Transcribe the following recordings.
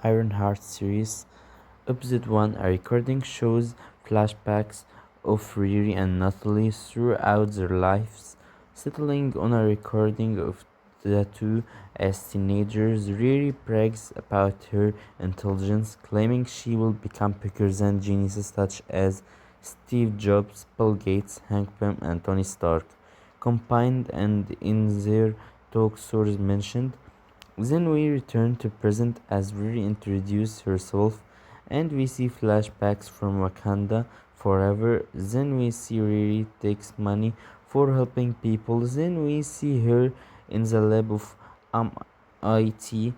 Ironheart series. Episode 1, a recording shows flashbacks of Riri and Natalie throughout their lives, settling on a recording of the two as teenagers. Riri brags about her intelligence, claiming she will become bigger than geniuses such as Steve Jobs, Bill Gates, Hank Pym, and Tony Stark combined, and in their talk source mentioned. Then we return to present as Riri introduces herself and we see flashbacks from Wakanda forever. Then we see Riri takes money for helping people. Then we see her in the lab of MIT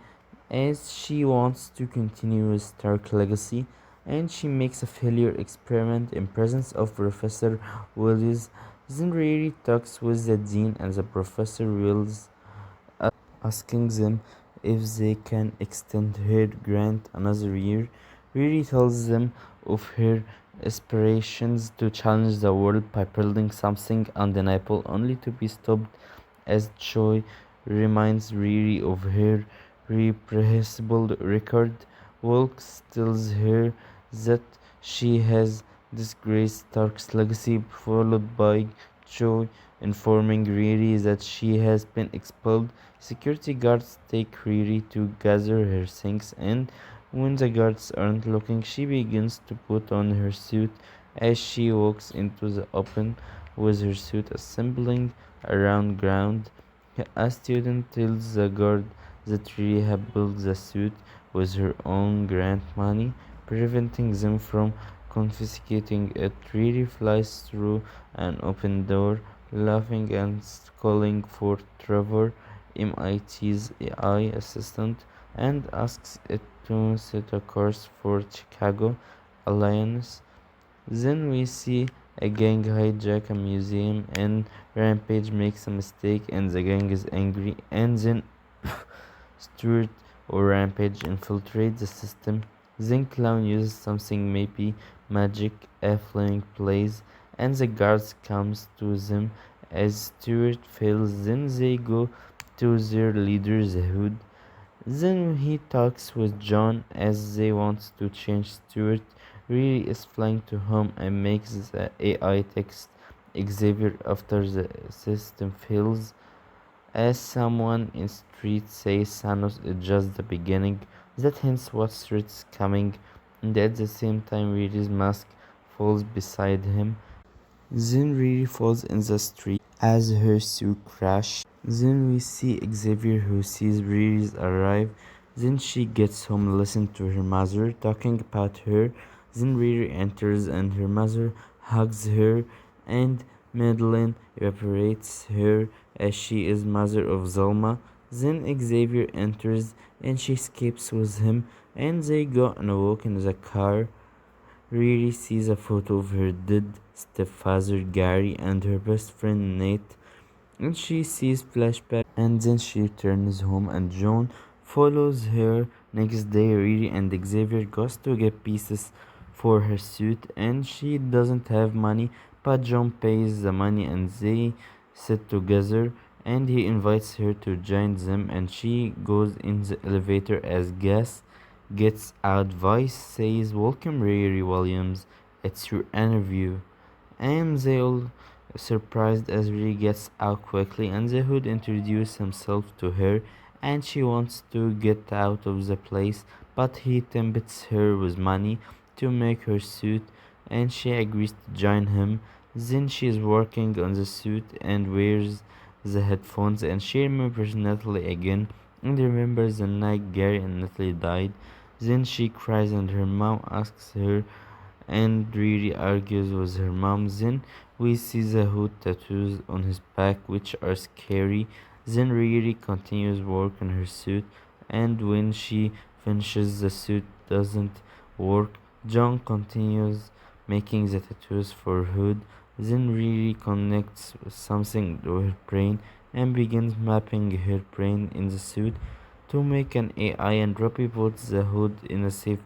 as she wants to continue Stark legacy, and she makes a failure experiment in presence of Professor Willis. Then Riri talks with the dean and the Professor Willis, asking them if they can extend her grant another year. Riri tells them of her aspirations to challenge the world by building something undeniable, only to be stopped as Joy reminds Riri of her reprehensible record. Wilkes tells her that she has disgraced Stark's legacy, followed by Joy informing Riri that she has been expelled. Security guards take Riri to gather her things, and when the guards aren't looking, she begins to put on her suit as she walks into the open with her suit assembling around ground. A student tells the guard that Riri had built the suit with her own grant money, preventing them from confiscating it. Riri flies through an open door, laughing and calling for Trevor, MIT's AI assistant, and asks it to set a course for Chicago Alliance. Then we see a gang hijack a museum, and Rampage makes a mistake and the gang is angry, and then Stuart or Rampage infiltrate the system. Then Clown uses something, maybe magic, a flaming blaze, and the guards comes to them as Stuart fails. Then they go to their leader, the Hood. Then he talks with John as they want to change Stuart. Riri is flying to home and makes the AI text Xavier after the system fails. As someone in street says Thanos is just the beginning, that hints what threat's coming, and at the same time Riri's mask falls beside him. Then Riri falls in the street as her suit crashes. Then we see Xavier who sees Riri's arrive. Then she gets home, listens to her mother talking about her. Then Riri enters and her mother hugs her, and Madeline evaporates her as she is mother of Zelma. Then Xavier enters and she escapes with him, and they go on a walk in the car. Riri sees a photo of her dead stepfather Gary and her best friend Nate, and she sees flashback, and then she returns home and John follows her. Next day Riri and Xavier goes to get pieces for her suit, and she doesn't have money, but John pays the money and they sit together, and he invites her to join them, and she goes in the elevator as gas gets out. Vice says, "Welcome Riri Williams, it's your interview." And they all surprised as Riri gets out quickly, and the Hood introduces himself to her, and she wants to get out of the place, but he tempts her with money to make her suit, and she agrees to join him. Then she is working on the suit and wears the headphones, and she remembers Natalie again and remembers the night Gary and Natalie died. Then she cries and her mom asks her, and Riri argues with her mom. Then we see the Hood tattoos on his back, which are scary. Then Riri continues work on her suit, and when she finishes, the suit doesn't work. John continues making the tattoos for Hood. Then Riri connects something to her brain and begins mapping her brain in the suit to make an AI, and Robbie puts the Hood in a safe.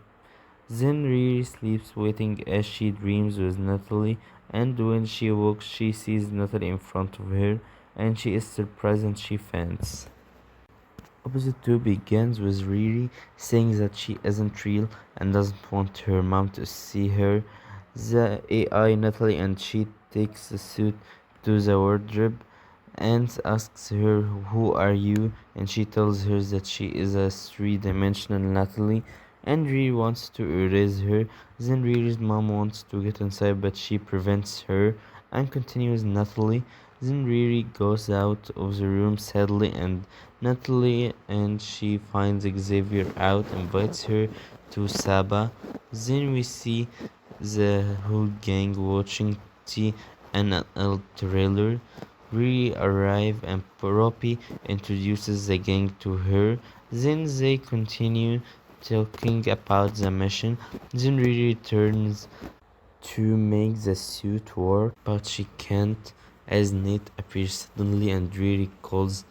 Then Riri sleeps waiting as she dreams with Natalie, and when she wakes she sees Natalie in front of her, and she is surprised and she faints. Episode 2 begins with Riri saying that she isn't real and doesn't want her mom to see her. The AI Natalie and she takes the suit to the wardrobe and asks her, "Who are you?" And she tells her that she is a three-dimensional Natalie and Riri wants to erase her. Then Riri's mom wants to get inside but she prevents her and continues Natalie. Then Riri goes out of the room sadly and Natalie and she finds Xavier out, invites her to Saba. Then we see the whole gang watching tea and a trailer. Riri arrive and Poppy introduces the gang to her. Then they continue talking about the mission. Then Riri returns to make the suit work, but she can't as Nate appears suddenly and Riri calls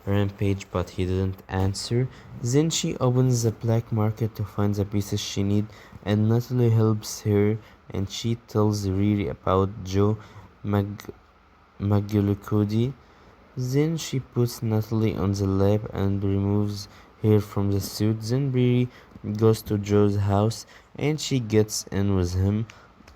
Rampage, but he didn't answer. Then she opens the black market to find the pieces she needs, and Natalie helps her and she tells Riri about Joe Mag- McGillicuddy. Then she puts Natalie on the lap and removes her from the suit. Then Riri goes to Joe's house and she gets in with him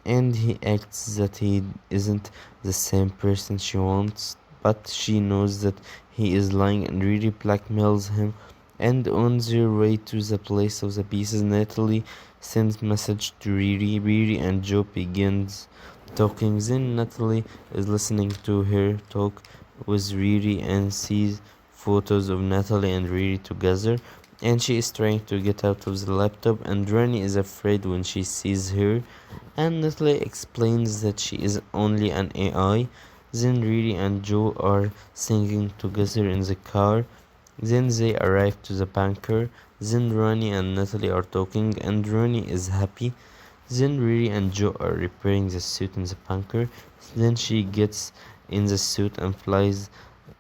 and he acts that he isn't the same person she wants, but she knows that he is lying and really blackmails him. And on their way to the place of the pieces, Natalie sends message to Riri. Riri and Joe begins talking. Then Natalie is listening to her talk with Riri and sees photos of Natalie and Riri together. And she is trying to get out of the laptop, and Rani is afraid when she sees her and Natalie explains that she is only an AI. Then Riri and Joe are singing together in the car. Then they arrive to the bunker. Then Ronnie and Natalie are talking and Ronnie is happy. Then Riri and Joe are repairing the suit in the bunker. Then she gets in the suit and flies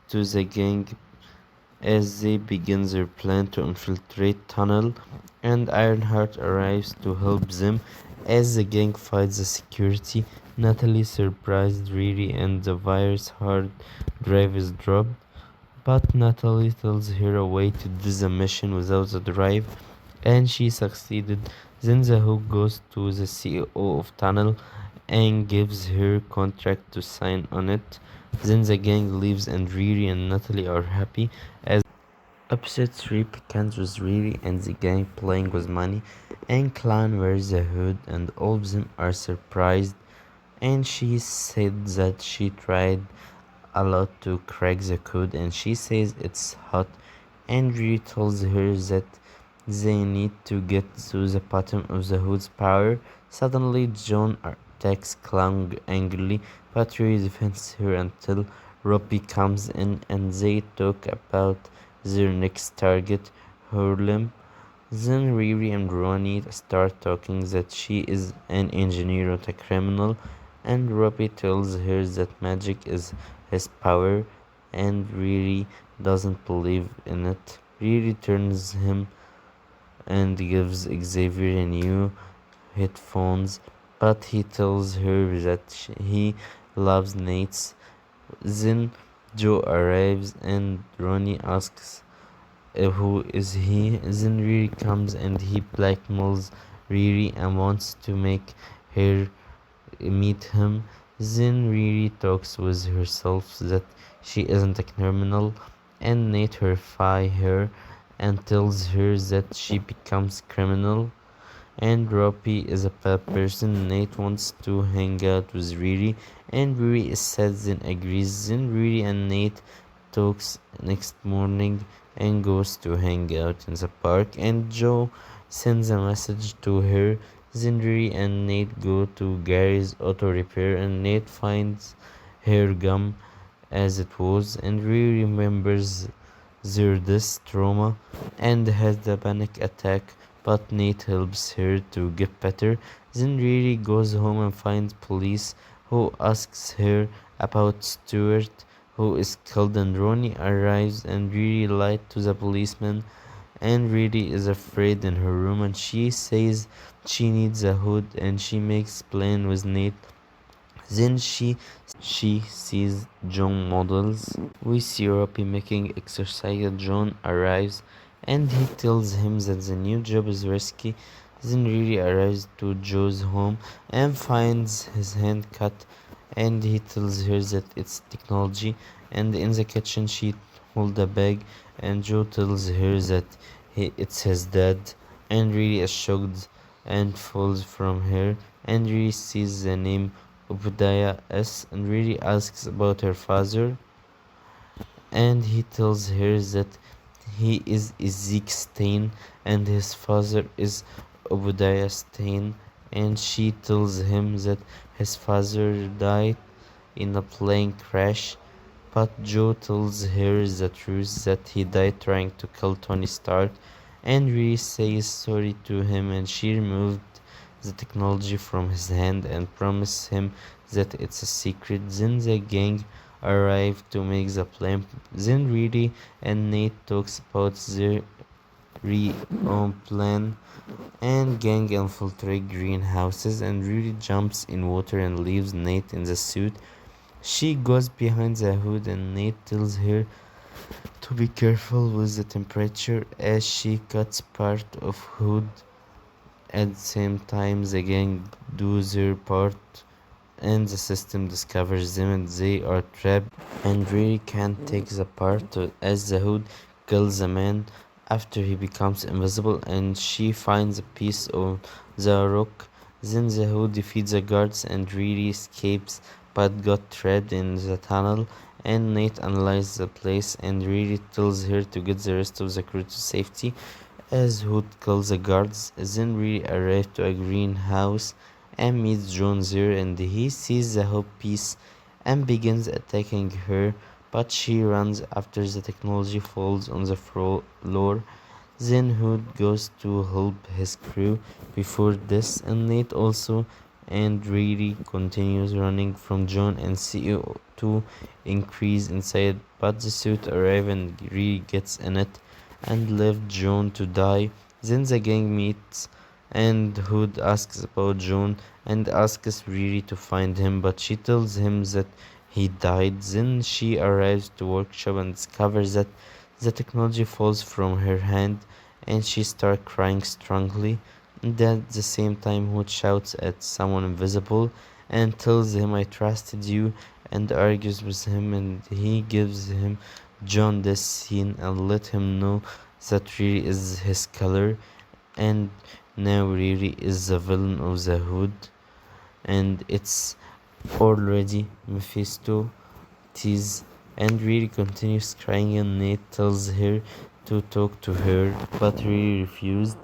to the gang as they begin their plan to infiltrate tunnel, and Ironheart arrives to help them as the gang fights the security. Natalie surprised Riri and the virus hard drive is dropped, but Natalie tells her a way to do the mission without the drive and she succeeded. Then the Hook goes to the CEO of Tunnel and gives her contract to sign on it. Then the gang leaves and Riri and Natalie are happy as episode 3 begins with Riri and the gang playing with money and Clown wears the hood and all of them are surprised and she said that she tried a lot to crack the code and she says it's hot and Riri tells her that they need to get to the bottom of the hood's power. Suddenly John attacks Clown angrily but Riri defends her until Robbie comes in and they talk about their next target, Harlem. Then Riri and Ronnie start talking that she is an engineer, not a criminal, and Robbie tells her that magic is his power, and Riri doesn't believe in it. Riri turns him and gives Xavier a new headphones, but he tells her that he loves Nate's. Then Joe arrives and Ronnie asks who is he. Then Riri comes and he blackmails Riri and wants to make her meet him. Then Riri talks with herself that she isn't a criminal and Nate terrifies her and tells her that she becomes criminal and Robbie is a bad person. Nate wants to hang out with Riri and Riri is sad then agrees. Then Riri and Nate talks next morning and goes to hang out in the park and Joe sends a message to her. Then Riri and Nate go to Gary's auto repair and Nate finds her gum as it was and Riri remembers their this trauma and has the panic attack, but Nate helps her to get better. Then Riri goes home and finds police who asks her about Stuart who is killed and Ronnie arrives and Riri lied to the policeman and Riri is afraid in her room and she says she needs a hood and she makes plan with Nate Then she sees John models. We see Robbie making exercise. John arrives and he tells him that the new job is risky. Then Riri arrives to Joe's home and finds his hand cut, and he tells her that it's technology. And in the kitchen she holds a bag and Joe tells her that it's his dad, and Riri is shocked and falls from her, and Riri sees the name Obadiah S. and Riri asks about her father, and he tells her that he is Ezek Stein and his father is Obadiah Stein, and she tells him that his father died in a plane crash, but Joe tells her the truth that he died trying to kill Tony Stark, and Rhys says sorry to him, and she removed the technology from his hand and promised him that it's a secret. Then the gang arrive to make the plan. Then Riri and Nate talks about their own plan, and gang infiltrate greenhouses, and Riri jumps in water and leaves Nate in the suit. She goes behind the hood and Nate tells her to be careful with the temperature as she cuts part of hood. At the same time, the gang do their part and the system discovers them and they are trapped and really can't take the part as the hood kills the man after he becomes invisible, and she finds a piece of the rock. Then the hood defeats the guards and really escapes but got trapped in the tunnel, and Nate analyzes the place and really tells her to get the rest of the crew to safety as Hood kills the guards. Then Riri arrives to a greenhouse and meets John there, and he sees the hope piece and begins attacking her, but she runs after the technology falls on the floor. Then Hood goes to help his crew before this, and Nate also, and Riri continues running from John and CO2 increase inside, but the suit arrives and Riri gets in it and left John to die. Then the gang meets and Hood asks about John and asks Riri to find him, but she tells him that he died. Then she arrives to workshop and discovers that the technology falls from her hand, and she starts crying strongly. And at the same time, Hood shouts at someone invisible and tells him, I trusted you, and argues with him, and he gives him John this scene and let him know that Riri is his killer, and now Riri is the villain of the Hood, and it's already Mephisto tease, and Riri continues crying, and Nate tells her to talk to her, but Riri refused.